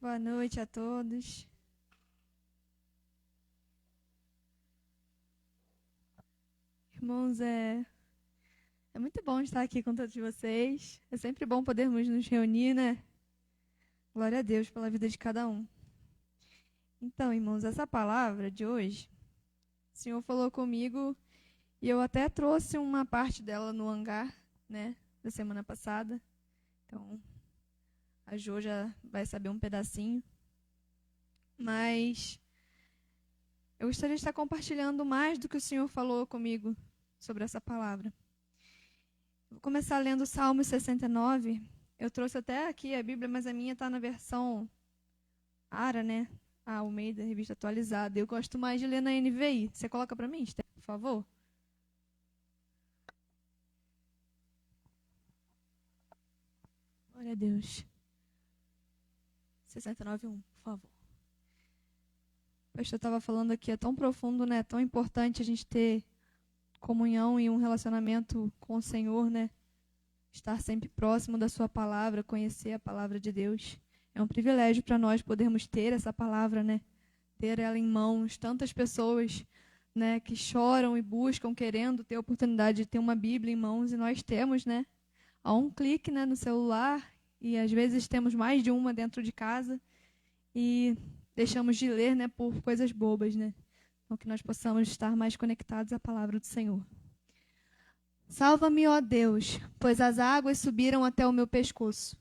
Boa noite a todos. Irmãos, é muito bom estar aqui com todos vocês. É sempre bom podermos nos reunir, né? Glória a Deus pela vida de cada um. Então, irmãos, essa palavra de hoje, o Senhor falou comigo e eu até trouxe uma parte dela no hangar, né, da semana passada. Então, a Jo já vai saber um pedacinho. Mas eu gostaria de estar compartilhando mais do que o Senhor falou comigo sobre essa palavra. Vou começar lendo o Salmo 69. Eu trouxe até aqui a Bíblia, mas a minha está na versão ARA, né? A Almeida, revista atualizada. Eu gosto mais de ler na NVI. Você coloca para mim, Esther, por favor? Glória a Deus. 69:1, por favor. O pastor estava falando aqui, é tão profundo, né? Tão importante a gente ter comunhão e um relacionamento com o Senhor, né? Estar sempre próximo da sua palavra, conhecer a palavra de Deus. É um privilégio para nós podermos ter essa palavra, né? Ter ela em mãos. Tantas pessoas, né, que choram e buscam, querendo ter a oportunidade de ter uma Bíblia em mãos, e nós temos, né? A um clique, né, no celular, e às vezes temos mais de uma dentro de casa, e deixamos de ler, né, por coisas bobas, né? Então, que nós possamos estar mais conectados à palavra do Senhor. Salva-me, ó Deus, pois as águas subiram até o meu pescoço.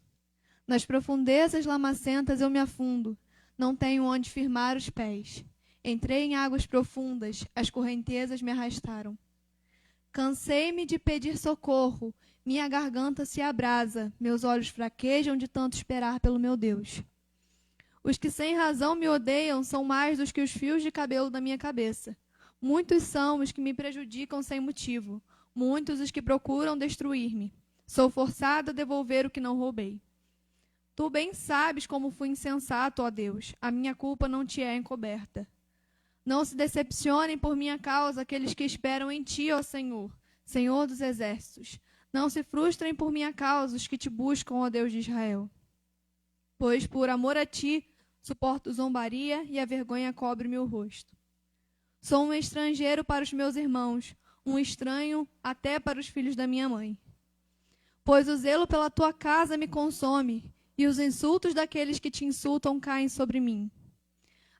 Nas profundezas lamacentas eu me afundo, não tenho onde firmar os pés. Entrei em águas profundas, as correntezas me arrastaram. Cansei-me de pedir socorro, minha garganta se abrasa, meus olhos fraquejam de tanto esperar pelo meu Deus. Os que sem razão me odeiam são mais dos que os fios de cabelo da minha cabeça. Muitos são os que me prejudicam sem motivo. Muitos os que procuram destruir-me. Sou forçado a devolver o que não roubei. Tu bem sabes como fui insensato, ó Deus. A minha culpa não te é encoberta. Não se decepcionem por minha causa aqueles que esperam em ti, ó Senhor, Senhor dos exércitos. Não se frustrem por minha causa os que te buscam, ó Deus de Israel. Pois por amor a ti suporto zombaria e a vergonha cobre-me o rosto. Sou um estrangeiro para os meus irmãos, um estranho até para os filhos da minha mãe. Pois o zelo pela tua casa me consome, e os insultos daqueles que te insultam caem sobre mim.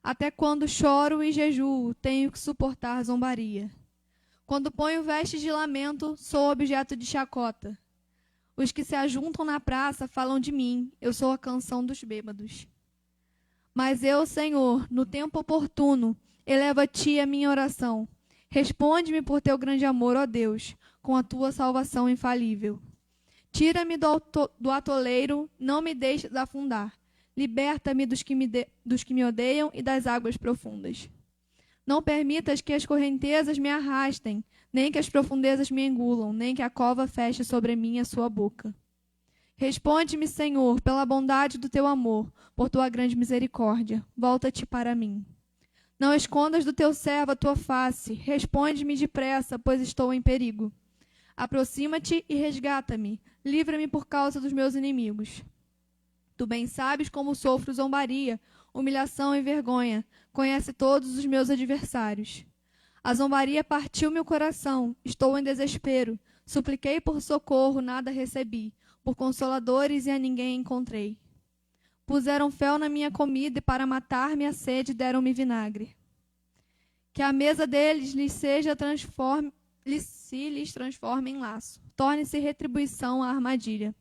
Até quando choro e jejuo, tenho que suportar zombaria. Quando ponho vestes de lamento, sou objeto de chacota. Os que se ajuntam na praça falam de mim, eu sou a canção dos bêbados. Mas eu, Senhor, no tempo oportuno, elevo a ti a minha oração. Responde-me por teu grande amor, ó Deus, com a tua salvação infalível. Tira-me do atoleiro, não me deixes afundar. Liberta-me dos que me odeiam e das águas profundas. Não permitas que as correntezas me arrastem, nem que as profundezas me engulam, nem que a cova feche sobre mim a sua boca. Responde-me, Senhor, pela bondade do teu amor, por tua grande misericórdia. Volta-te para mim. Não escondas do teu servo a tua face. Responde-me depressa, pois estou em perigo. Aproxima-te e resgata-me. Livra-me por causa dos meus inimigos. Tu bem sabes como sofro zombaria, humilhação e vergonha. Conhece todos os meus adversários. A zombaria partiu meu coração. Estou em desespero. Supliquei por socorro, nada recebi. Por consoladores e a ninguém encontrei. Puseram fel na minha comida e para matar-me a sede deram-me vinagre. Que a mesa deles lhes transforme em laço. Torne-se retribuição à armadilha.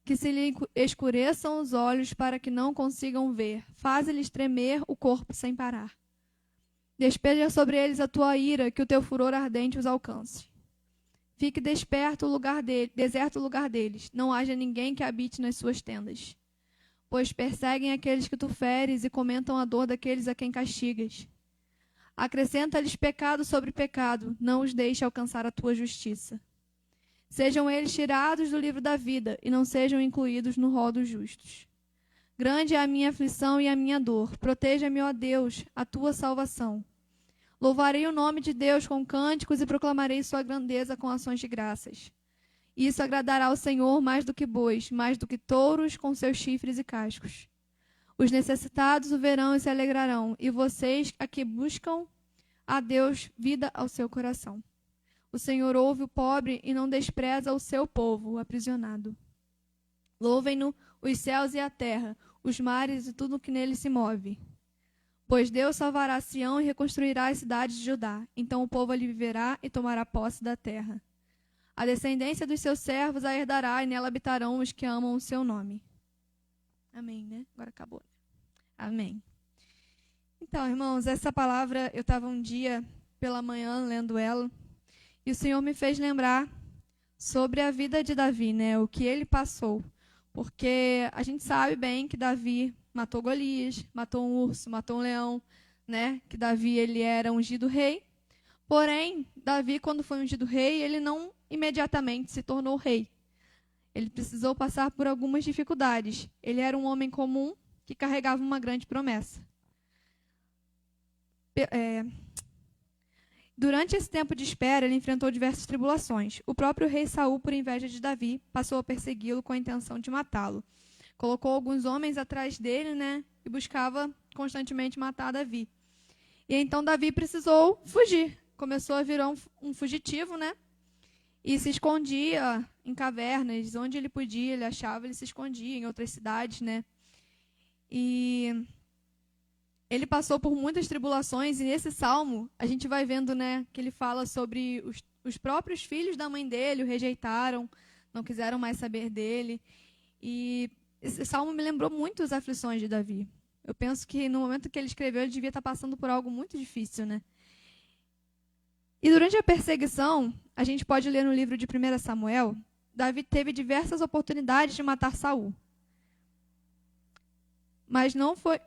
Que se lhe escureçam os olhos para que não consigam ver. Faze-lhes tremer o corpo sem parar. Despeja sobre eles a tua ira, que o teu furor ardente os alcance. Fique deserto o lugar deles. Não haja ninguém que habite nas suas tendas. Pois perseguem aqueles que tu feres e comentam a dor daqueles a quem castigas. Acrescenta-lhes pecado sobre pecado, não os deixe alcançar a tua justiça. Sejam eles tirados do livro da vida e não sejam incluídos no rol dos justos. Grande é a minha aflição e a minha dor. Proteja-me, ó Deus, a tua salvação. Louvarei o nome de Deus com cânticos e proclamarei sua grandeza com ações de graças. Isso agradará ao Senhor mais do que bois, mais do que touros com seus chifres e cascos. Os necessitados o verão e se alegrarão, e vocês, a que buscam a Deus, vida ao seu coração. O Senhor ouve o pobre e não despreza o seu povo, o aprisionado. Louvem-no os céus e a terra, os mares e tudo o que nele se move. Pois Deus salvará Sião e reconstruirá as cidades de Judá. Então o povo ali viverá e tomará posse da terra. A descendência dos seus servos a herdará, e nela habitarão os que amam o seu nome. Amém, né? Agora acabou. Amém. Então, irmãos, essa palavra, eu estava um dia pela manhã lendo ela, e o Senhor me fez lembrar sobre a vida de Davi, né? O que ele passou. Porque a gente sabe bem que Davi matou Golias, matou um urso, matou um leão, né? Que Davi, ele era ungido rei. Porém, Davi, quando foi ungido rei, ele não imediatamente se tornou rei. Ele precisou passar por algumas dificuldades. Ele era um homem comum que carregava uma grande promessa. Durante esse tempo de espera, ele enfrentou diversas tribulações. O próprio rei Saul, por inveja de Davi, passou a persegui-lo com a intenção de matá-lo. Colocou alguns homens atrás dele, né, e buscava constantemente matar Davi. E então Davi precisou fugir. Começou a virar um fugitivo, né? E se escondia em cavernas, onde ele podia, ele achava, ele se escondia em outras cidades, né? E ele passou por muitas tribulações, e nesse salmo a gente vai vendo, né, que ele fala sobre os próprios filhos da mãe dele, o rejeitaram, não quiseram mais saber dele. E esse salmo me lembrou muito as aflições de Davi. Eu penso que no momento que ele escreveu, ele devia estar passando por algo muito difícil, né? E durante a perseguição, a gente pode ler no livro de 1 Samuel, Davi teve diversas oportunidades de matar Saul. Mas não foi...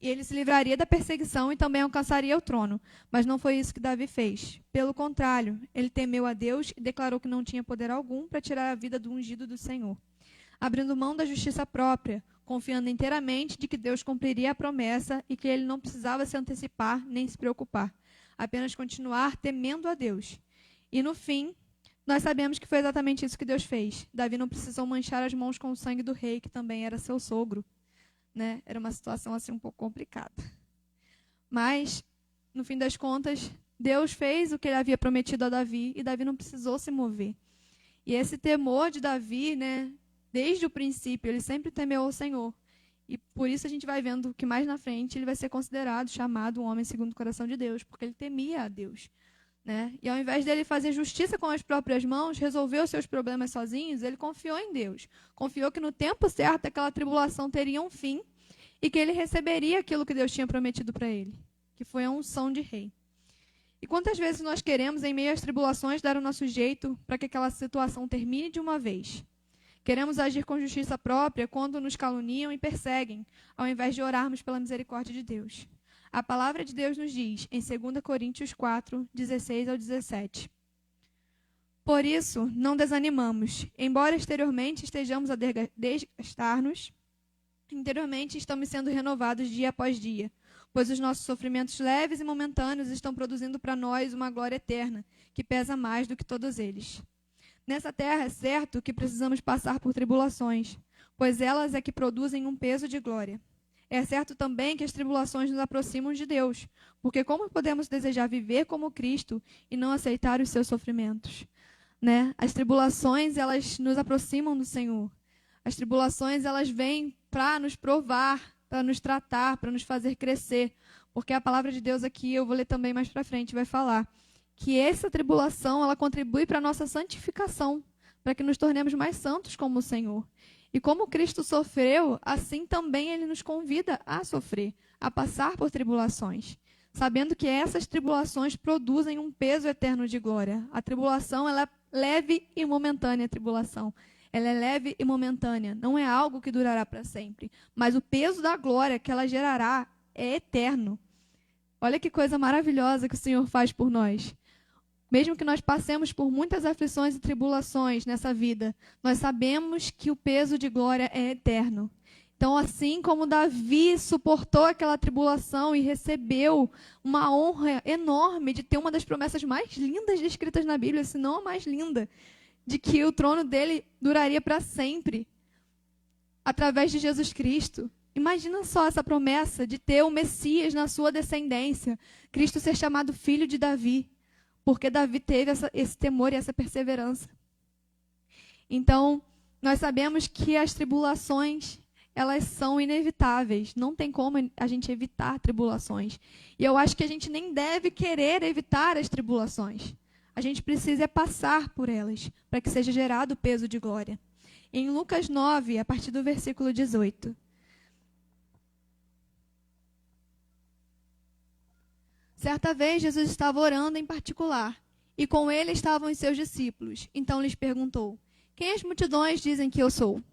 E ele se livraria da perseguição e também alcançaria o trono. Mas não foi isso que Davi fez. Pelo contrário, ele temeu a Deus e declarou que não tinha poder algum para tirar a vida do ungido do Senhor. Abrindo mão da justiça própria, confiando inteiramente de que Deus cumpriria a promessa e que ele não precisava se antecipar nem se preocupar. Apenas continuar temendo a Deus. E no fim, nós sabemos que foi exatamente isso que Deus fez. Davi não precisou manchar as mãos com o sangue do rei, que também era seu sogro. Né? Era uma situação assim um pouco complicada. Mas, no fim das contas, Deus fez o que ele havia prometido a Davi e Davi não precisou se mover. E esse temor de Davi, né, desde o princípio, ele sempre temeu ao Senhor. E por isso a gente vai vendo que mais na frente ele vai ser considerado, chamado um homem segundo o coração de Deus, porque ele temia a Deus. Né? E ao invés dele fazer justiça com as próprias mãos, resolver os seus problemas sozinhos, ele confiou em Deus. Confiou que no tempo certo aquela tribulação teria um fim e que ele receberia aquilo que Deus tinha prometido para ele, que foi a unção de rei. E quantas vezes nós queremos, em meio às tribulações, dar o nosso jeito para que aquela situação termine de uma vez? Queremos agir com justiça própria quando nos caluniam e perseguem, ao invés de orarmos pela misericórdia de Deus. A palavra de Deus nos diz, em 2 Coríntios 4, 16 ao 17. Por isso, não desanimamos. Embora exteriormente estejamos a desgastar-nos, interiormente estamos sendo renovados dia após dia, pois os nossos sofrimentos leves e momentâneos estão produzindo para nós uma glória eterna, que pesa mais do que todos eles. Nessa terra é certo que precisamos passar por tribulações, pois elas é que produzem um peso de glória. É certo também que as tribulações nos aproximam de Deus, porque como podemos desejar viver como Cristo e não aceitar os seus sofrimentos? Né? As tribulações, elas nos aproximam do Senhor. As tribulações, elas vêm para nos provar, para nos tratar, para nos fazer crescer. Porque a palavra de Deus aqui, eu vou ler também mais para frente, vai falar que essa tribulação, ela contribui para a nossa santificação, para que nos tornemos mais santos como o Senhor. E como Cristo sofreu, assim também Ele nos convida a sofrer, a passar por tribulações, sabendo que essas tribulações produzem um peso eterno de glória. A tribulação, ela é leve e momentânea, a tribulação. Ela é leve e momentânea, não é algo que durará para sempre. Mas o peso da glória que ela gerará é eterno. Olha que coisa maravilhosa que o Senhor faz por nós. Mesmo que nós passemos por muitas aflições e tribulações nessa vida, nós sabemos que o peso de glória é eterno. Então, assim como Davi suportou aquela tribulação e recebeu uma honra enorme de ter uma das promessas mais lindas descritas na Bíblia, se não a mais linda, de que o trono dele duraria para sempre, através de Jesus Cristo. Imagina só essa promessa de ter o Messias na sua descendência, Cristo ser chamado filho de Davi, porque Davi teve esse temor e essa perseverança. Então, nós sabemos que as tribulações, elas são inevitáveis. Não tem como a gente evitar tribulações. E eu acho que a gente nem deve querer evitar as tribulações. A gente precisa passar por elas, para que seja gerado o peso de glória. Em Lucas 9, a partir do versículo 18. Certa vez, Jesus estava orando em particular, e com ele estavam os seus discípulos. Então lhes perguntou: quem as multidões dizem que eu sou?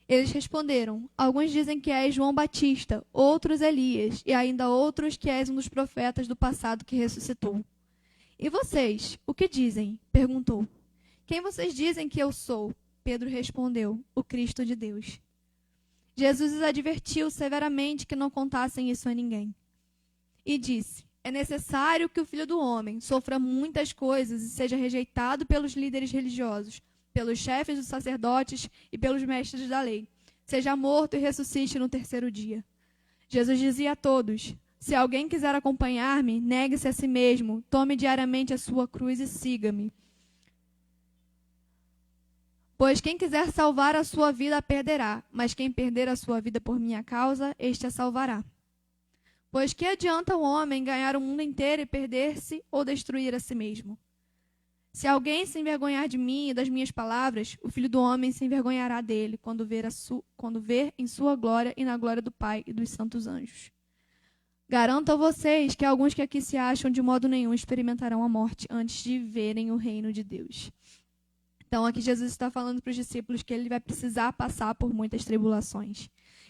Eles responderam: alguns dizem que és João Batista, outros Elias, e ainda outros que és um dos profetas do passado que ressuscitou. E vocês, o que dizem? Perguntou. Quem vocês dizem que eu sou? Pedro respondeu: o Cristo de Deus. Jesus os advertiu severamente que não contassem isso a ninguém. E disse: é necessário que o Filho do Homem sofra muitas coisas e seja rejeitado pelos líderes religiosos, pelos chefes dos sacerdotes e pelos mestres da lei. Seja morto e ressuscite no terceiro dia. Jesus dizia a todos: se alguém quiser acompanhar-me, negue-se a si mesmo, tome diariamente a sua cruz e siga-me. Pois quem quiser salvar a sua vida a perderá, mas quem perder a sua vida por minha causa, este a salvará. Pois que adianta o homem ganhar o mundo inteiro e perder-se ou destruir a si mesmo? Se alguém se envergonhar de mim e das minhas palavras, o Filho do Homem se envergonhará dele quando ver em sua glória e na glória do Pai e dos santos anjos. Garanto a vocês que alguns que aqui se acham de modo nenhum experimentarão a morte antes de verem o reino de Deus. Então aqui Jesus está falando para os discípulos que ele vai precisar passar por muitas tribulações.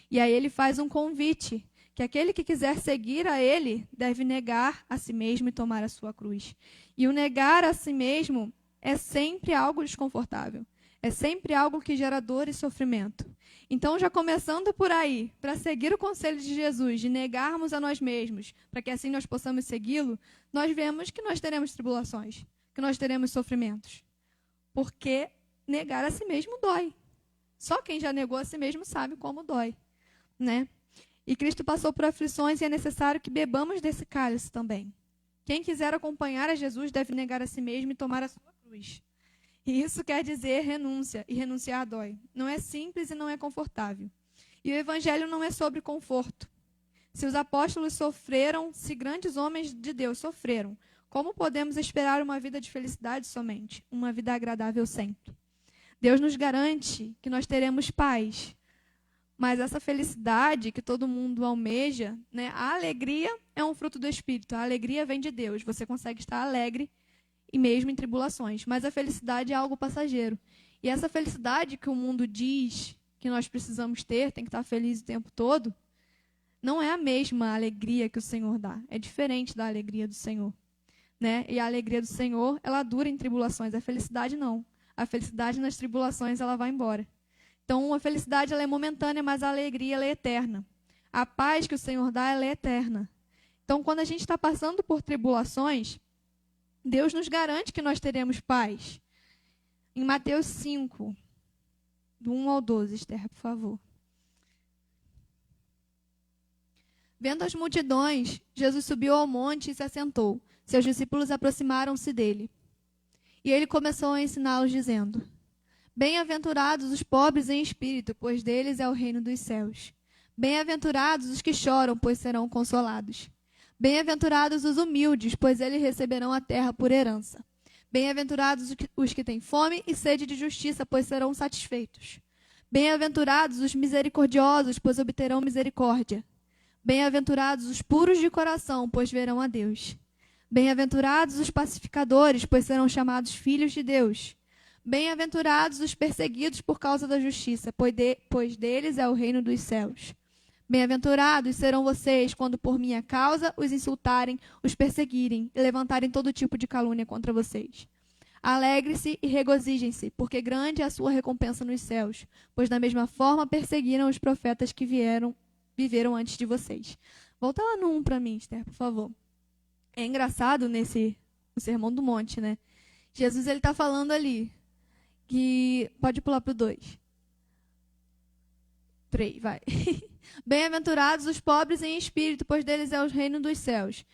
E aí ele faz um convite, que aquele que quiser seguir a ele deve negar a si mesmo e tomar a sua cruz. E o negar a si mesmo é sempre algo desconfortável. É sempre algo que gera dor e sofrimento. Então, já começando por aí, para seguir o conselho de Jesus, de negarmos a nós mesmos, para que assim nós possamos segui-lo, nós vemos que nós teremos tribulações, que nós teremos sofrimentos. Porque negar a si mesmo dói. Só quem já negou a si mesmo sabe como dói, né? E Cristo passou por aflições e é necessário que bebamos desse cálice também. Quem quiser acompanhar a Jesus deve negar a si mesmo e tomar a sua cruz. E isso quer dizer renúncia, e renunciar dói. Não é simples e não é confortável. E o Evangelho não é sobre conforto. Se os apóstolos sofreram, se grandes homens de Deus sofreram, como podemos esperar uma vida de felicidade somente? Uma vida agradável sempre. Deus nos garante que nós teremos paz. Mas essa felicidade que todo mundo almeja, né, a alegria é um fruto do Espírito. A alegria vem de Deus. Você consegue estar alegre e mesmo em tribulações. Mas a felicidade é algo passageiro. E essa felicidade que o mundo diz que nós precisamos ter, tem que estar feliz o tempo todo, não é a mesma alegria que o Senhor dá. É diferente da alegria do Senhor. Né? E a alegria do Senhor, ela dura em tribulações. A felicidade não. A felicidade nas tribulações, ela vai embora. Então, a felicidade ela é momentânea, mas a alegria ela é eterna. A paz que o Senhor dá, ela é eterna. Então, quando a gente está passando por tribulações, Deus nos garante que nós teremos paz. Em Mateus 5, do 1 ao 12, Esther, por favor. Vendo as multidões, Jesus subiu ao monte e se assentou. Seus discípulos aproximaram-se dele. E ele começou a ensiná-los, dizendo: bem-aventurados os pobres em espírito, pois deles é o reino dos céus. Bem-aventurados os que choram, pois serão consolados. Bem-aventurados os humildes, pois eles receberão a terra por herança. Bem-aventurados os que têm fome e sede de justiça, pois serão satisfeitos. Bem-aventurados os misericordiosos, pois obterão misericórdia. Bem-aventurados os puros de coração, pois verão a Deus. Bem-aventurados os pacificadores, pois serão chamados filhos de Deus. Bem-aventurados os perseguidos por causa da justiça, pois deles é o reino dos céus. Bem-aventurados serão vocês quando por minha causa os insultarem, os perseguirem e levantarem todo tipo de calúnia contra vocês. Alegre-se e regozijem-se, porque grande é a sua recompensa nos céus, pois da mesma forma perseguiram os profetas que viveram antes de vocês. Volta lá no 1 para mim, Esther, por favor. É engraçado no Sermão do Monte, né? Jesus ele está falando ali que... Pode pular para o 2. 3, vai. Bem-aventurados os pobres em espírito, pois deles é o reino dos céus.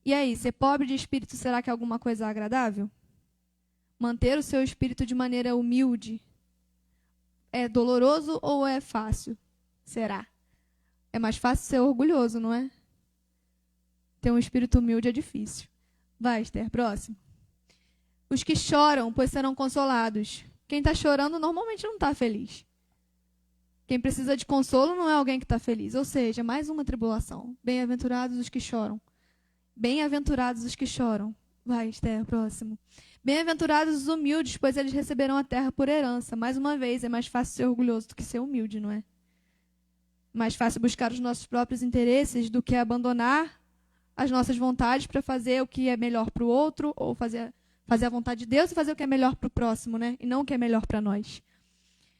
E aí, ser pobre de espírito, será que é alguma coisa agradável? Manter o seu espírito de maneira humilde é doloroso ou é fácil? Será? É mais fácil ser orgulhoso, não é? Ter um espírito humilde é difícil. Vai, Esther, próximo. Os que choram, pois serão consolados. Quem está chorando normalmente não está feliz. Quem precisa de consolo não é alguém que está feliz. Ou seja, mais uma tribulação. Bem-aventurados os que choram. Bem-aventurados os que choram. Vai, Esther, próximo. Bem-aventurados os humildes, pois eles receberão a terra por herança. Mais uma vez, é mais fácil ser orgulhoso do que ser humilde, não é? Mais fácil buscar os nossos próprios interesses do que abandonar as nossas vontades para fazer o que é melhor para o outro, ou fazer a vontade de Deus e fazer o que é melhor para o próximo, né? E não o que é melhor para nós.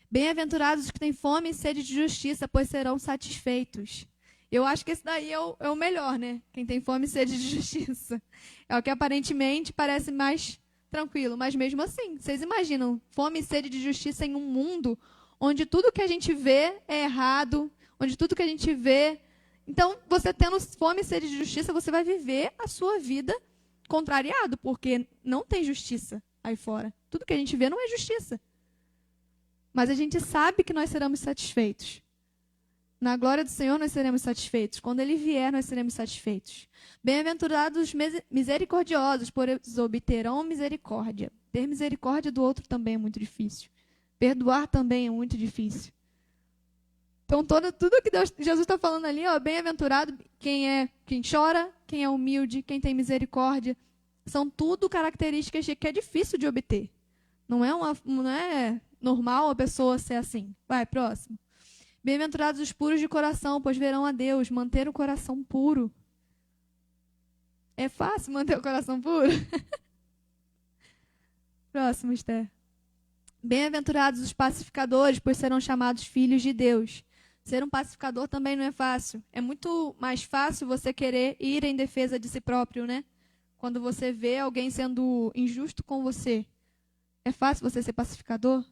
Bem-aventurados os que têm fome e sede de justiça, pois serão satisfeitos. Eu acho que esse daí é o melhor, né? Quem tem fome e sede de justiça. É o que aparentemente parece mais tranquilo, mas mesmo assim, vocês imaginam fome e sede de justiça em um mundo onde tudo que a gente vê é errado, onde tudo que a gente vê... Então, você tendo fome e sede de justiça, você vai viver a sua vida contrariado, porque não tem justiça aí fora. Tudo que a gente vê não é justiça. Mas a gente sabe que nós seremos satisfeitos. Na glória do Senhor nós seremos satisfeitos. Quando Ele vier, nós seremos satisfeitos. Bem-aventurados os misericordiosos, pois obterão misericórdia. Ter misericórdia do outro também é muito difícil. Perdoar também é muito difícil. Então, tudo que Jesus está falando ali, ó, bem-aventurado quem chora, quem é humilde, quem tem misericórdia, são tudo características que é difícil de obter. Não é normal a pessoa ser assim. Vai, próximo. Bem-aventurados os puros de coração, pois verão a Deus. Manter o coração puro. É fácil manter o coração puro? Próximo, Esther. Bem-aventurados os pacificadores, pois serão chamados filhos de Deus. Ser um pacificador também não é fácil. É muito mais fácil você querer ir em defesa de si próprio, né? Quando você vê alguém sendo injusto com você. É fácil você ser pacificador?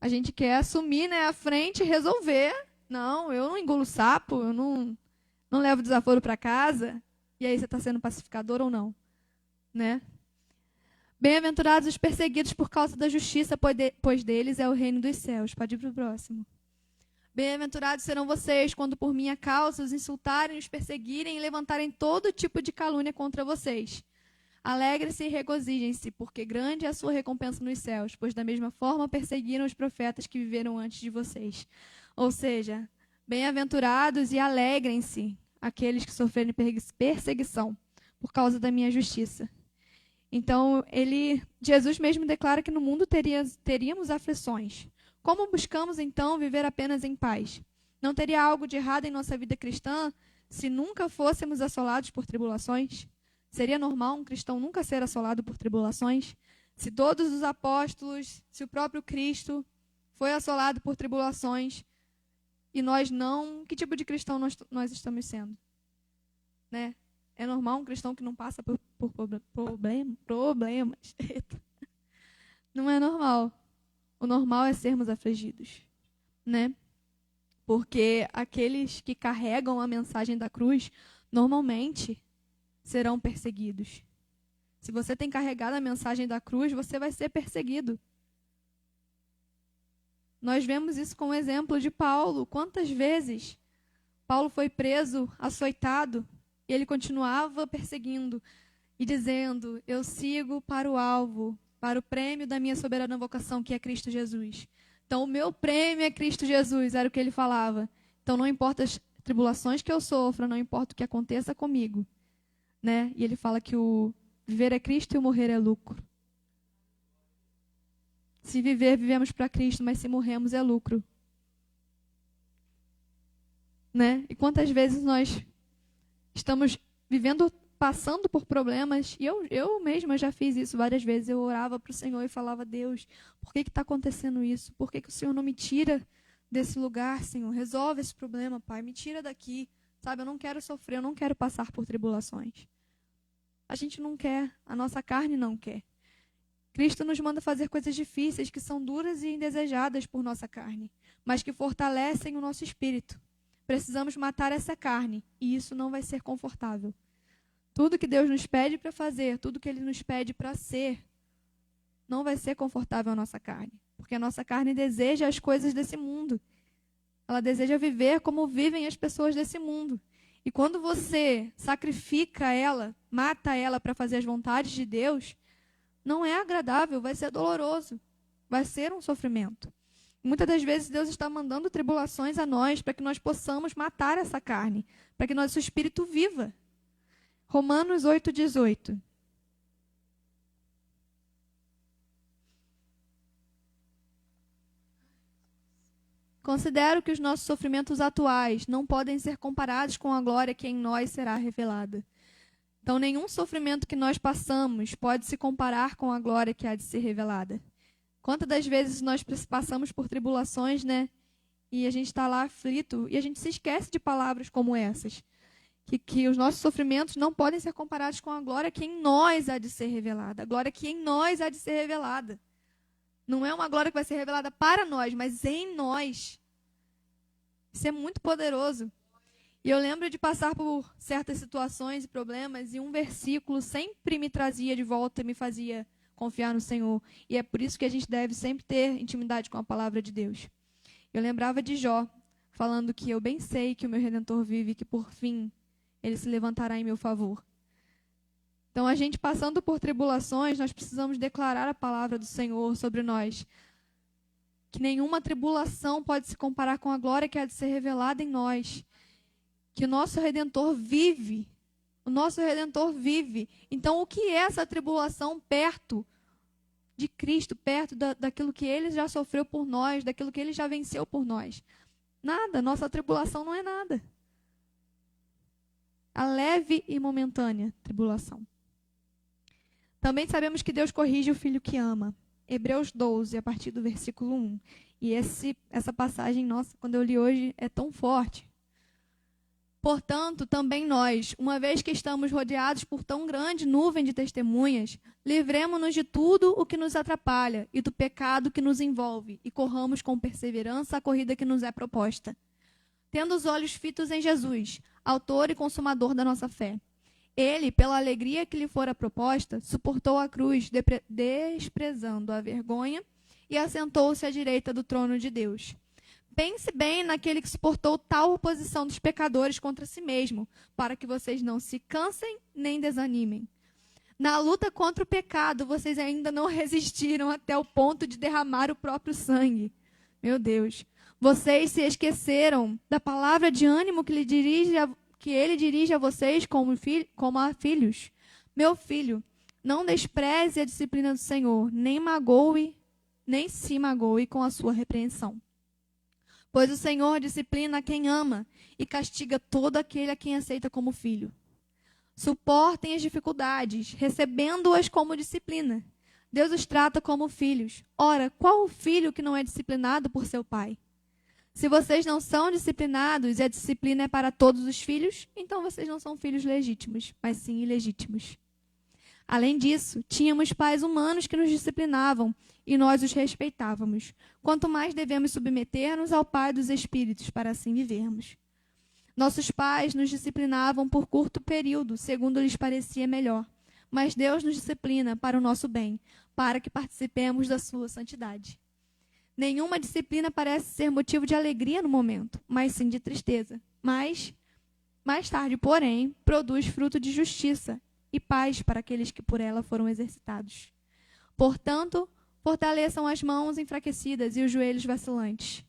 A gente quer assumir, né, a frente e resolver. Não, eu não engulo sapo, eu não levo desaforo para casa. E aí você está sendo pacificador ou não? Né? Bem-aventurados os perseguidos por causa da justiça, pois deles é o reino dos céus. Pode ir para o próximo. Bem-aventurados serão vocês quando por minha causa os insultarem, os perseguirem e levantarem todo tipo de calúnia contra vocês. Alegrem-se e regozijem-se, porque grande é a sua recompensa nos céus, pois da mesma forma perseguiram os profetas que viveram antes de vocês. Ou seja, bem-aventurados e alegrem-se aqueles que sofrerem perseguição por causa da minha justiça. Então, Jesus mesmo declara que no mundo teríamos aflições. Como buscamos, então, viver apenas em paz? Não teria algo de errado em nossa vida cristã se nunca fôssemos assolados por tribulações? Seria normal um cristão nunca ser assolado por tribulações? Se todos os apóstolos, se o próprio Cristo foi assolado por tribulações e nós não, que tipo de cristão nós estamos sendo? Né? É normal um cristão que não passa por problemas? Não é normal. O normal é sermos afligidos, né? Porque aqueles que carregam a mensagem da cruz, normalmente serão perseguidos. Se você tem carregado a mensagem da cruz, você vai ser perseguido. Nós vemos isso com o exemplo de Paulo. Quantas vezes Paulo foi preso, açoitado, e ele continuava perseguindo e dizendo: eu sigo para o alvo, para o prêmio da minha soberana vocação, que é Cristo Jesus. Então, o meu prêmio é Cristo Jesus, era o que ele falava. Então, não importa as tribulações que eu sofra, não importa o que aconteça comigo. Né? E ele fala que o viver é Cristo e o morrer é lucro. Se viver, vivemos para Cristo, mas se morremos é lucro. Né? E quantas vezes nós estamos vivendo, passando por problemas, e eu mesma já fiz isso várias vezes. Eu orava para o Senhor e falava: Deus, por que está acontecendo isso? Por que o Senhor não me tira desse lugar, Senhor? Resolve esse problema, Pai, me tira daqui. Sabe, eu não quero sofrer, eu não quero passar por tribulações. A gente não quer, a nossa carne não quer. Cristo nos manda fazer coisas difíceis, que são duras e indesejadas por nossa carne, mas que fortalecem o nosso espírito. Precisamos matar essa carne, e isso não vai ser confortável. Tudo que Deus nos pede para fazer, tudo que Ele nos pede para ser, não vai ser confortável à nossa carne, porque a nossa carne deseja as coisas desse mundo. Ela deseja viver como vivem as pessoas desse mundo. E quando você sacrifica ela, mata ela para fazer as vontades de Deus, não é agradável, vai ser doloroso, vai ser um sofrimento. Muitas das vezes Deus está mandando tribulações a nós para que nós possamos matar essa carne, para que nosso espírito viva. Romanos 8:18. Considero que os nossos sofrimentos atuais não podem ser comparados com a glória que em nós será revelada. Então, nenhum sofrimento que nós passamos pode se comparar com a glória que há de ser revelada. Quantas das vezes nós passamos por tribulações, né? E a gente está lá aflito e a gente se esquece de palavras como essas. Que os nossos sofrimentos não podem ser comparados com a glória que em nós há de ser revelada. A glória que em nós há de ser revelada. Não é uma glória que vai ser revelada para nós, mas em nós. Isso é muito poderoso. E eu lembro de passar por certas situações e problemas, e um versículo sempre me trazia de volta e me fazia confiar no Senhor. E é por isso que a gente deve sempre ter intimidade com a palavra de Deus. Eu lembrava de Jó, falando que eu bem sei que o meu Redentor vive e que por fim ele se levantará em meu favor. Então, a gente passando por tribulações, nós precisamos declarar a palavra do Senhor sobre nós. Que nenhuma tribulação pode se comparar com a glória que há de ser revelada em nós. Que o nosso Redentor vive. O nosso Redentor vive. Então, o que é essa tribulação perto de Cristo, perto daquilo que Ele já sofreu por nós, daquilo que Ele já venceu por nós? Nada. Nossa tribulação não é nada. A leve e momentânea tribulação. Também sabemos que Deus corrige o filho que ama. Hebreus 12, a partir do versículo 1. E essa passagem, nossa, quando eu li hoje, é tão forte. Portanto, também nós, uma vez que estamos rodeados por tão grande nuvem de testemunhas, livremo-nos de tudo o que nos atrapalha e do pecado que nos envolve, e corramos com perseverança a corrida que nos é proposta. Tendo os olhos fitos em Jesus, autor e consumador da nossa fé. Ele, pela alegria que lhe fora proposta, suportou a cruz, desprezando a vergonha, e assentou-se à direita do trono de Deus. Pense bem naquele que suportou tal oposição dos pecadores contra si mesmo, para que vocês não se cansem nem desanimem. Na luta contra o pecado, vocês ainda não resistiram até o ponto de derramar o próprio sangue. Meu Deus. Vocês se esqueceram da palavra de ânimo que ele dirige a vocês como a filhos. Meu filho, não despreze a disciplina do Senhor, nem se magoe com a sua repreensão. Pois o Senhor disciplina a quem ama e castiga todo aquele a quem aceita como filho. Suportem as dificuldades, recebendo-as como disciplina. Deus os trata como filhos. Ora, qual o filho que não é disciplinado por seu pai? Se vocês não são disciplinados e a disciplina é para todos os filhos, então vocês não são filhos legítimos, mas sim ilegítimos. Além disso, tínhamos pais humanos que nos disciplinavam e nós os respeitávamos. Quanto mais devemos submeter-nos ao Pai dos Espíritos para assim vivermos. Nossos pais nos disciplinavam por curto período, segundo lhes parecia melhor. Mas Deus nos disciplina para o nosso bem, para que participemos da sua santidade. Nenhuma disciplina parece ser motivo de alegria no momento, mas sim de tristeza. Mas, mais tarde, porém, produz fruto de justiça e paz para aqueles que por ela foram exercitados. Portanto, fortaleçam as mãos enfraquecidas e os joelhos vacilantes.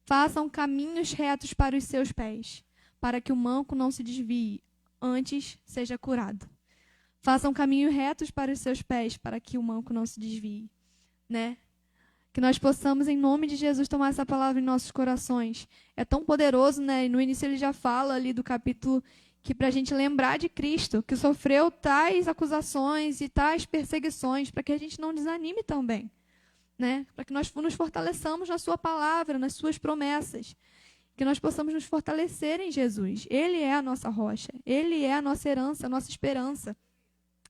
Façam caminhos retos para os seus pés, para que o manco não se desvie, antes seja curado. Façam caminhos retos para os seus pés, para que o manco não se desvie. Né? Que nós possamos, em nome de Jesus, tomar essa palavra em nossos corações. É tão poderoso, né? E no início ele já fala ali do capítulo que para a gente lembrar de Cristo, que sofreu tais acusações e tais perseguições, para que a gente não desanime também. Né? Para que nós nos fortaleçamos na sua palavra, nas suas promessas. Que nós possamos nos fortalecer em Jesus. Ele é a nossa rocha. Ele é a nossa herança, a nossa esperança.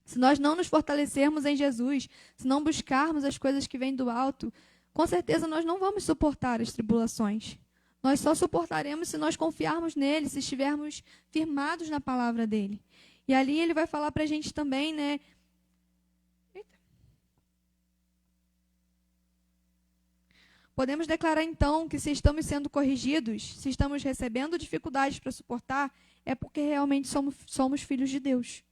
Se nós não nos fortalecermos em Jesus, se não buscarmos as coisas que vêm do alto, com certeza nós não vamos suportar as tribulações. Nós só suportaremos se nós confiarmos nele, se estivermos firmados na palavra dele. E ali ele vai falar para a gente também, né? Podemos declarar então que se estamos sendo corrigidos, se estamos recebendo dificuldades para suportar, é porque realmente somos filhos de Deus.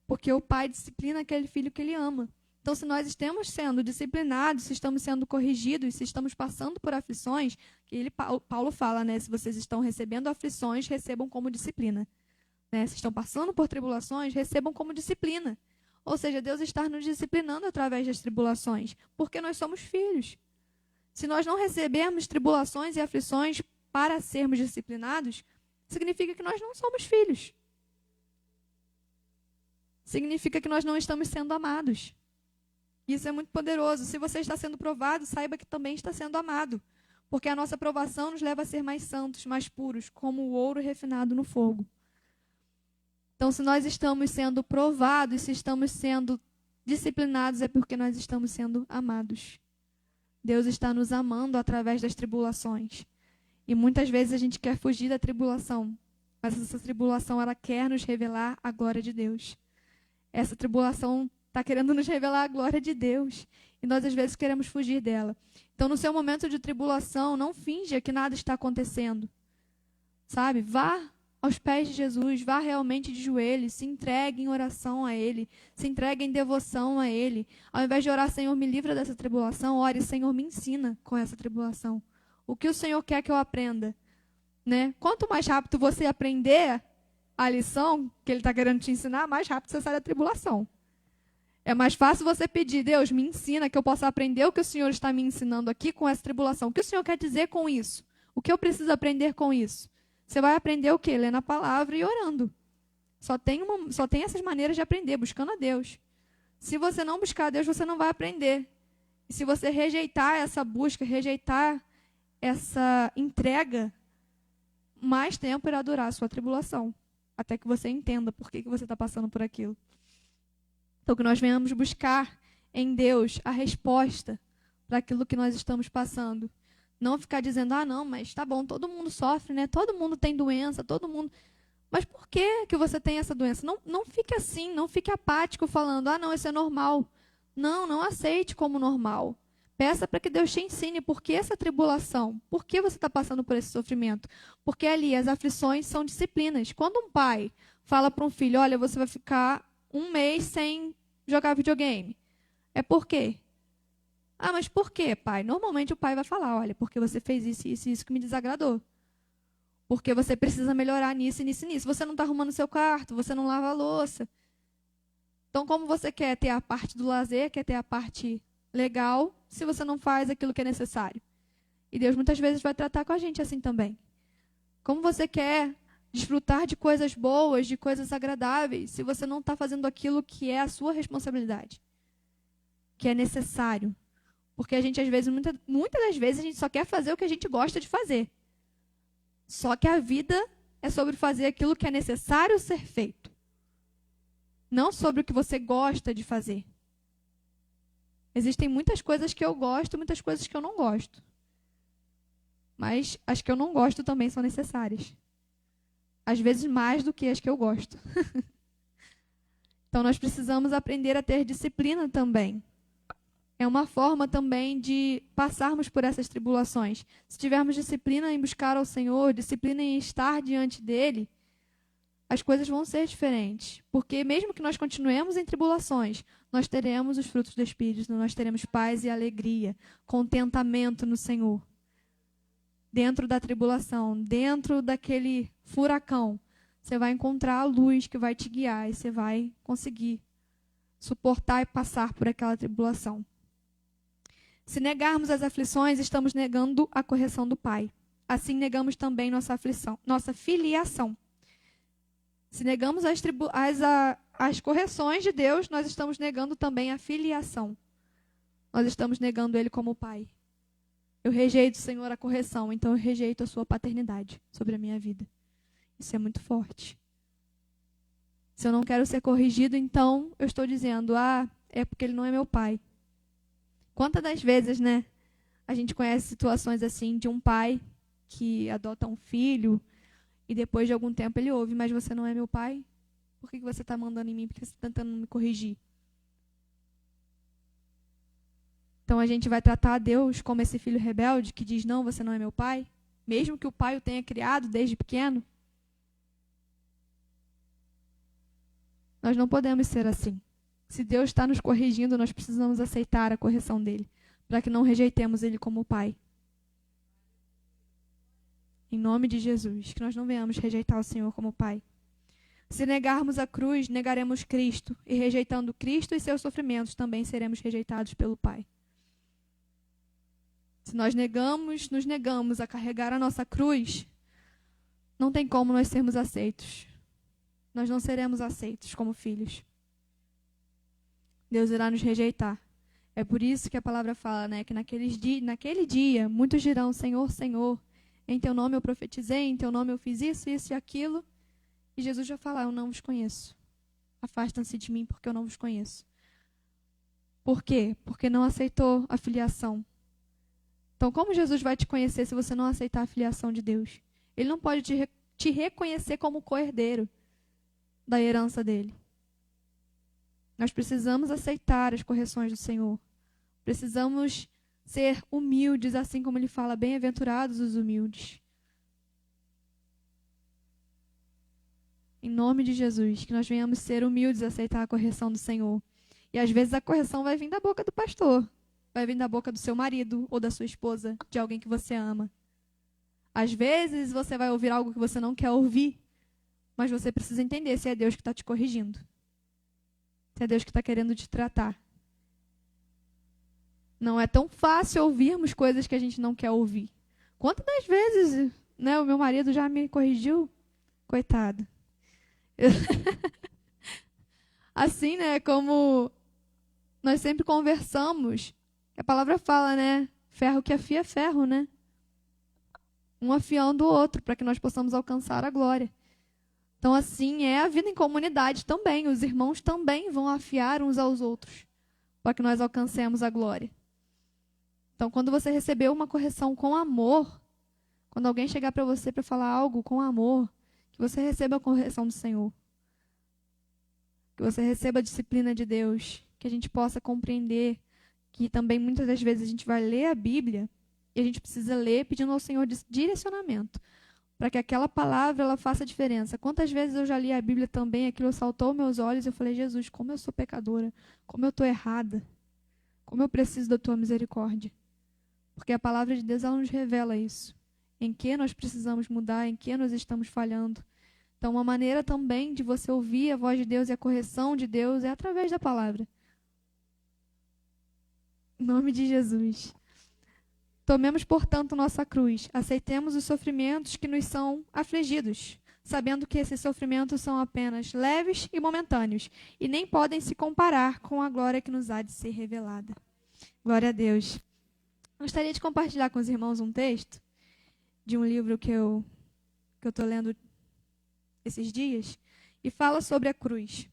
Porque o pai disciplina aquele filho que ele ama. Então, se nós estamos sendo disciplinados, se estamos sendo corrigidos, se estamos passando por aflições, que Paulo fala, né? Se vocês estão recebendo aflições, recebam como disciplina. Né? Se estão passando por tribulações, recebam como disciplina. Ou seja, Deus está nos disciplinando através das tribulações, porque nós somos filhos. Se nós não recebermos tribulações e aflições para sermos disciplinados, significa que nós não somos filhos. Significa que nós não estamos sendo amados. Isso é muito poderoso. Se você está sendo provado, saiba que também está sendo amado. Porque a nossa provação nos leva a ser mais santos, mais puros, como o ouro refinado no fogo. Então, se nós estamos sendo provados, se estamos sendo disciplinados, é porque nós estamos sendo amados. Deus está nos amando através das tribulações. E muitas vezes a gente quer fugir da tribulação. Mas essa tribulação, ela quer nos revelar a glória de Deus. Essa tribulação está querendo nos revelar a glória de Deus. E nós, às vezes, queremos fugir dela. Então, no seu momento de tribulação, não finja que nada está acontecendo. Sabe? Vá aos pés de Jesus, vá realmente de joelhos, se entregue em oração a Ele, se entregue em devoção a Ele. Ao invés de orar, Senhor, me livra dessa tribulação, ore, Senhor, me ensina com essa tribulação. O que o Senhor quer que eu aprenda? Né? Quanto mais rápido você aprender a lição que Ele está querendo te ensinar, mais rápido você sai da tribulação. É mais fácil você pedir, Deus, me ensina que eu possa aprender o que o Senhor está me ensinando aqui com essa tribulação. O que o Senhor quer dizer com isso? O que eu preciso aprender com isso? Você vai aprender o quê? Lendo a palavra e orando. Só tem essas maneiras de aprender, buscando a Deus. Se você não buscar a Deus, você não vai aprender. E se você rejeitar essa busca, rejeitar essa entrega, mais tempo irá durar a sua tribulação. Até que você entenda por que você está passando por aquilo. Então, que nós venhamos buscar em Deus a resposta para aquilo que nós estamos passando. Não ficar dizendo, não, mas tá bom, todo mundo sofre, né? Todo mundo tem doença, todo mundo... Mas por que você tem essa doença? Não fique assim, não fique apático falando, não, isso é normal. Não aceite como normal. Peça para que Deus te ensine por que essa tribulação, por que você está passando por esse sofrimento. Porque ali as aflições são disciplinas. Quando um pai fala para um filho, olha, você vai ficar 1 mês sem jogar videogame. É por quê? Mas por quê, pai? Normalmente o pai vai falar, olha, porque você fez isso, isso e isso que me desagradou. Porque você precisa melhorar nisso e nisso e nisso. Você não está arrumando seu quarto, você não lava a louça. Então, como você quer ter a parte do lazer, quer ter a parte legal, se você não faz aquilo que é necessário? E Deus muitas vezes vai tratar com a gente assim também. Como você quer desfrutar de coisas boas, de coisas agradáveis, se você não está fazendo aquilo que é a sua responsabilidade, que é necessário? Porque a gente, às vezes, muitas das vezes, a gente só quer fazer o que a gente gosta de fazer. Só que a vida é sobre fazer aquilo que é necessário ser feito. Não sobre o que você gosta de fazer. Existem muitas coisas que eu gosto, muitas coisas que eu não gosto. Mas as que eu não gosto também são necessárias. Às vezes mais do que as que eu gosto. Então nós precisamos aprender a ter disciplina também. É uma forma também de passarmos por essas tribulações. Se tivermos disciplina em buscar ao Senhor, disciplina em estar diante dEle, as coisas vão ser diferentes. Porque mesmo que nós continuemos em tribulações, nós teremos os frutos do Espírito, nós teremos paz e alegria, contentamento no Senhor. Dentro da tribulação, dentro daquele furacão, você vai encontrar a luz que vai te guiar e você vai conseguir suportar e passar por aquela tribulação. Se negarmos as aflições, estamos negando a correção do Pai. Assim negamos também nossa filiação. Se negamos as correções de Deus, nós estamos negando também a filiação. Nós estamos negando Ele como Pai. Eu rejeito, Senhor, a correção, então eu rejeito a sua paternidade sobre a minha vida. Isso é muito forte. Se eu não quero ser corrigido, então eu estou dizendo, é porque ele não é meu pai. Quantas das vezes, né, a gente conhece situações assim de um pai que adota um filho e depois de algum tempo ele ouve, mas você não é meu pai? Por que você está mandando em mim? Por que você está tentando me corrigir? Então a gente vai tratar a Deus como esse filho rebelde que diz, não, você não é meu pai? Mesmo que o pai o tenha criado desde pequeno? Nós não podemos ser assim. Se Deus está nos corrigindo, nós precisamos aceitar a correção dele, para que não rejeitemos ele como pai. Em nome de Jesus, que nós não venhamos rejeitar o Senhor como pai. Se negarmos a cruz, negaremos Cristo, e rejeitando Cristo e seus sofrimentos, também seremos rejeitados pelo Pai. Se nós nos negamos a carregar a nossa cruz, não tem como nós sermos aceitos. Nós não seremos aceitos como filhos. Deus irá nos rejeitar. É por isso que a palavra fala, né, que naquele dia muitos dirão, Senhor, Senhor, em teu nome eu profetizei, em teu nome eu fiz isso, isso e aquilo. E Jesus vai falar, eu não vos conheço. Afastem-se de mim porque eu não vos conheço. Por quê? Porque não aceitou a filiação. Então, como Jesus vai te conhecer se você não aceitar a filiação de Deus? Ele não pode te reconhecer como co-herdeiro da herança dele. Nós precisamos aceitar as correções do Senhor. Precisamos ser humildes, assim como ele fala, bem-aventurados os humildes. Em nome de Jesus, que nós venhamos ser humildes e aceitar a correção do Senhor. E às vezes a correção vai vir da boca do pastor, vai vir da boca do seu marido ou da sua esposa, de alguém que você ama. Às vezes você vai ouvir algo que você não quer ouvir, mas você precisa entender se é Deus que está te corrigindo. Se é Deus que está querendo te tratar. Não é tão fácil ouvirmos coisas que a gente não quer ouvir. Quantas das vezes, né, o meu marido já me corrigiu? Coitado. Assim, né, como nós sempre conversamos, a palavra fala, né, ferro que afia ferro, né? Um afiando o outro, para que nós possamos alcançar a glória. Então, assim, é a vida em comunidade também. Os irmãos também vão afiar uns aos outros, para que nós alcancemos a glória. Então, quando você receber uma correção com amor, quando alguém chegar para você para falar algo com amor, que você receba a correção do Senhor. Que você receba a disciplina de Deus. Que a gente possa compreender que também muitas das vezes a gente vai ler a Bíblia e a gente precisa ler pedindo ao Senhor direcionamento. Para que aquela palavra ela faça diferença. Quantas vezes eu já li a Bíblia também, aquilo saltou aos meus olhos e eu falei, Jesus, como eu sou pecadora, como eu estou errada, como eu preciso da tua misericórdia. Porque a palavra de Deus ela nos revela isso. Em que nós precisamos mudar, em que nós estamos falhando. Então, uma maneira também de você ouvir a voz de Deus e a correção de Deus é através da palavra. Em nome de Jesus. Tomemos, portanto, nossa cruz. Aceitemos os sofrimentos que nos são afligidos, sabendo que esses sofrimentos são apenas leves e momentâneos, e nem podem se comparar com a glória que nos há de ser revelada. Glória a Deus. Gostaria de compartilhar com os irmãos um texto de um livro que eu estou lendo esses dias, e fala sobre a cruz,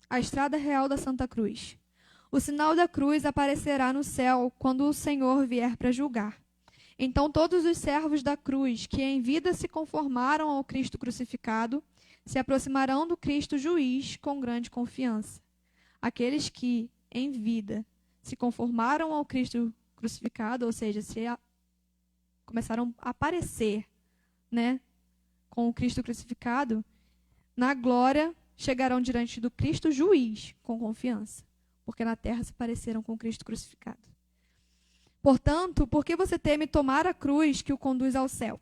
a estrada real da Santa Cruz. O sinal da cruz aparecerá no céu quando o Senhor vier para julgar. Então todos os servos da cruz que em vida se conformaram ao Cristo crucificado se aproximarão do Cristo juiz com grande confiança. Aqueles que em vida se conformaram ao Cristo crucificado, ou seja, começaram a aparecer, né, com o Cristo crucificado, na glória chegarão diante do Cristo juiz com confiança, porque na terra se pareceram com o Cristo crucificado. Portanto, por que você teme tomar a cruz que o conduz ao céu?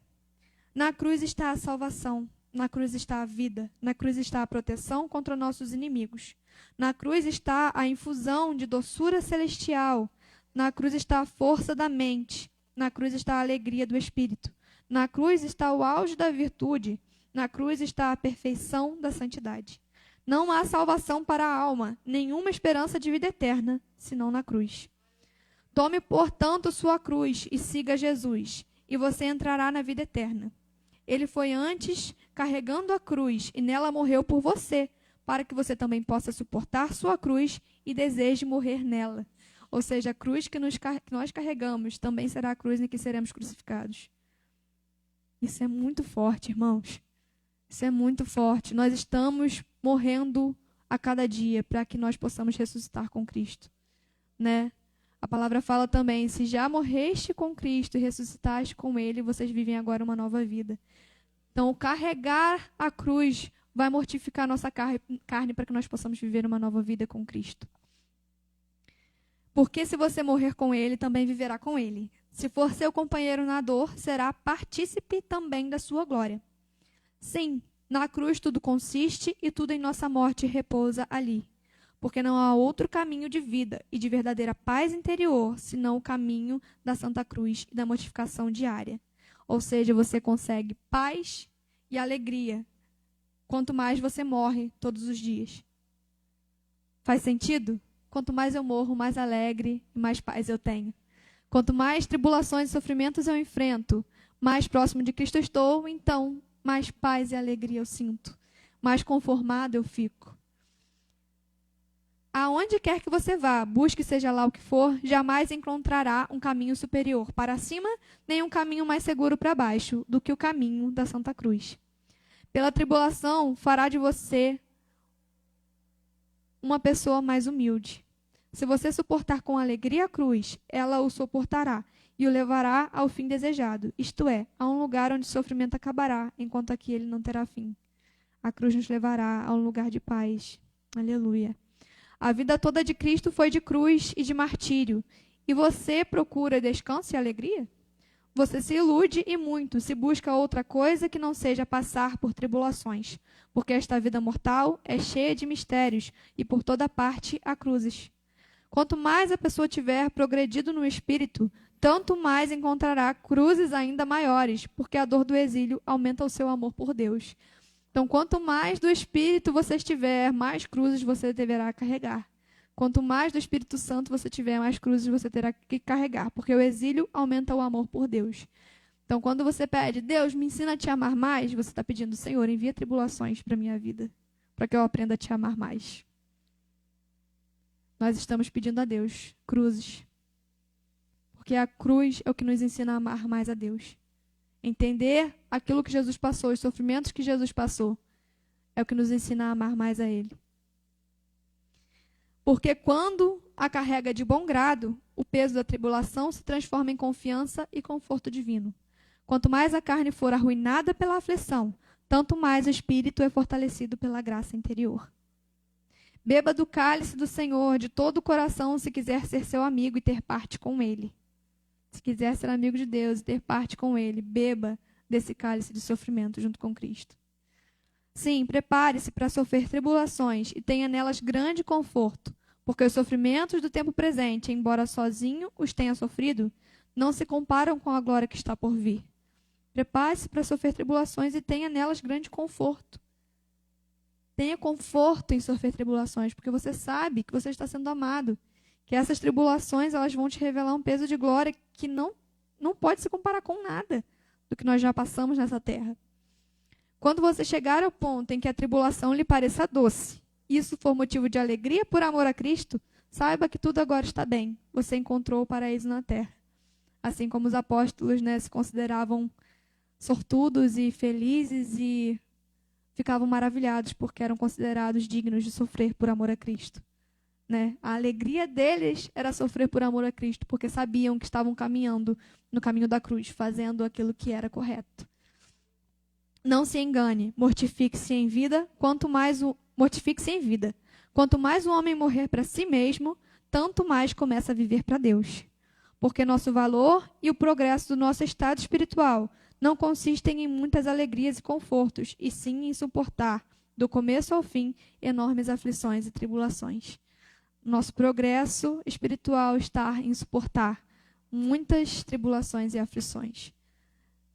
Na cruz está a salvação, na cruz está a vida, na cruz está a proteção contra nossos inimigos. Na cruz está a infusão de doçura celestial, na cruz está a força da mente, na cruz está a alegria do espírito, na cruz está o auge da virtude, na cruz está a perfeição da santidade. Não há salvação para a alma, nenhuma esperança de vida eterna, senão na cruz. Tome, portanto, sua cruz e siga Jesus, e você entrará na vida eterna. Ele foi antes carregando a cruz, e nela morreu por você, para que você também possa suportar sua cruz e deseje morrer nela. Ou seja, a cruz que nós carregamos também será a cruz em que seremos crucificados. Isso é muito forte, irmãos. Isso é muito forte. Nós estamos morrendo a cada dia para que nós possamos ressuscitar com Cristo, né? A palavra fala também, se já morreste com Cristo e ressuscitaste com Ele, vocês vivem agora uma nova vida. Então, carregar a cruz vai mortificar a nossa carne para que nós possamos viver uma nova vida com Cristo. Porque se você morrer com Ele, também viverá com Ele. Se for seu companheiro na dor, será partícipe também da sua glória. Sim, na cruz tudo consiste e tudo em nossa morte repousa ali. Porque não há outro caminho de vida e de verdadeira paz interior, senão o caminho da Santa Cruz e da mortificação diária. Ou seja, você consegue paz e alegria quanto mais você morre todos os dias. Faz sentido? Quanto mais eu morro, mais alegre e mais paz eu tenho. Quanto mais tribulações e sofrimentos eu enfrento, mais próximo de Cristo estou, então mais paz e alegria eu sinto. Mais conformado eu fico. Aonde quer que você vá, busque seja lá o que for, jamais encontrará um caminho superior para cima, nem um caminho mais seguro para baixo do que o caminho da Santa Cruz. Pela tribulação, fará de você uma pessoa mais humilde. Se você suportar com alegria a cruz, ela o suportará e o levará ao fim desejado, isto é, a um lugar onde o sofrimento acabará, enquanto aqui ele não terá fim. A cruz nos levará a um lugar de paz. Aleluia. A vida toda de Cristo foi de cruz e de martírio. E você procura descanso e alegria? Você se ilude e muito se busca outra coisa que não seja passar por tribulações, porque esta vida mortal é cheia de mistérios e por toda parte há cruzes. Quanto mais a pessoa tiver progredido no espírito, tanto mais encontrará cruzes ainda maiores, porque a dor do exílio aumenta o seu amor por Deus. Então, quanto mais do Espírito você estiver, mais cruzes você deverá carregar. Quanto mais do Espírito Santo você tiver, mais cruzes você terá que carregar, porque o exílio aumenta o amor por Deus. Então, quando você pede, Deus, me ensina a te amar mais, você está pedindo, Senhor, envia tribulações para a minha vida, para que eu aprenda a te amar mais. Nós estamos pedindo a Deus cruzes, porque a cruz é o que nos ensina a amar mais a Deus. Entender aquilo que Jesus passou, os sofrimentos que Jesus passou, é o que nos ensina a amar mais a Ele. Porque quando a carrega de bom grado, o peso da tribulação se transforma em confiança e conforto divino. Quanto mais a carne for arruinada pela aflição, tanto mais o espírito é fortalecido pela graça interior. Beba do cálice do Senhor de todo o coração se quiser ser seu amigo e ter parte com Ele. Se quiser ser amigo de Deus e ter parte com Ele, beba desse cálice de sofrimento junto com Cristo. Sim, prepare-se para sofrer tribulações e tenha nelas grande conforto, porque os sofrimentos do tempo presente, embora sozinho os tenha sofrido, não se comparam com a glória que está por vir. Prepare-se para sofrer tribulações e tenha nelas grande conforto. Tenha conforto em sofrer tribulações, porque você sabe que você está sendo amado. Que essas tribulações elas vão te revelar um peso de glória que não pode se comparar com nada do que nós já passamos nessa terra. Quando você chegar ao ponto em que a tribulação lhe pareça doce, isso for motivo de alegria por amor a Cristo, saiba que tudo agora está bem. Você encontrou o paraíso na terra. Assim como os apóstolos, se consideravam sortudos e felizes e ficavam maravilhados porque eram considerados dignos de sofrer por amor a Cristo. A alegria deles era sofrer por amor a Cristo, porque sabiam que estavam caminhando no caminho da cruz, fazendo aquilo que era correto. Não se engane, mortifique-se em vida. Quanto mais o homem morrer para si mesmo, tanto mais começa a viver para Deus. Porque nosso valor e o progresso do nosso estado espiritual não consistem em muitas alegrias e confortos, e sim em suportar, do começo ao fim, enormes aflições e tribulações. Nosso progresso espiritual está em suportar muitas tribulações e aflições.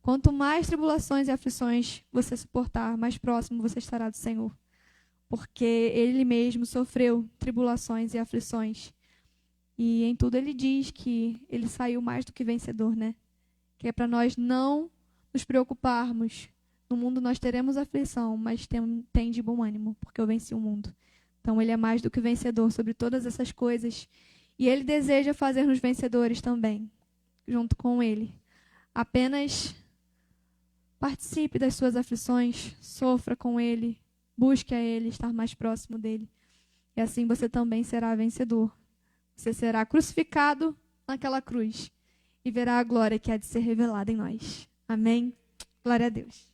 Quanto mais tribulações e aflições você suportar, mais próximo você estará do Senhor. Porque Ele mesmo sofreu tribulações e aflições. E em tudo Ele diz que Ele saiu mais do que vencedor, Que é para nós não nos preocuparmos No mundo nós teremos aflição, mas tem de bom ânimo, porque eu venci o mundo. Então ele é mais do que vencedor sobre todas essas coisas. E ele deseja fazer-nos vencedores também, junto com ele. Apenas participe das suas aflições, sofra com ele, busque a ele, estar mais próximo dele. E assim você também será vencedor. Você será crucificado naquela cruz e verá a glória que há de ser revelada em nós. Amém? Glória a Deus.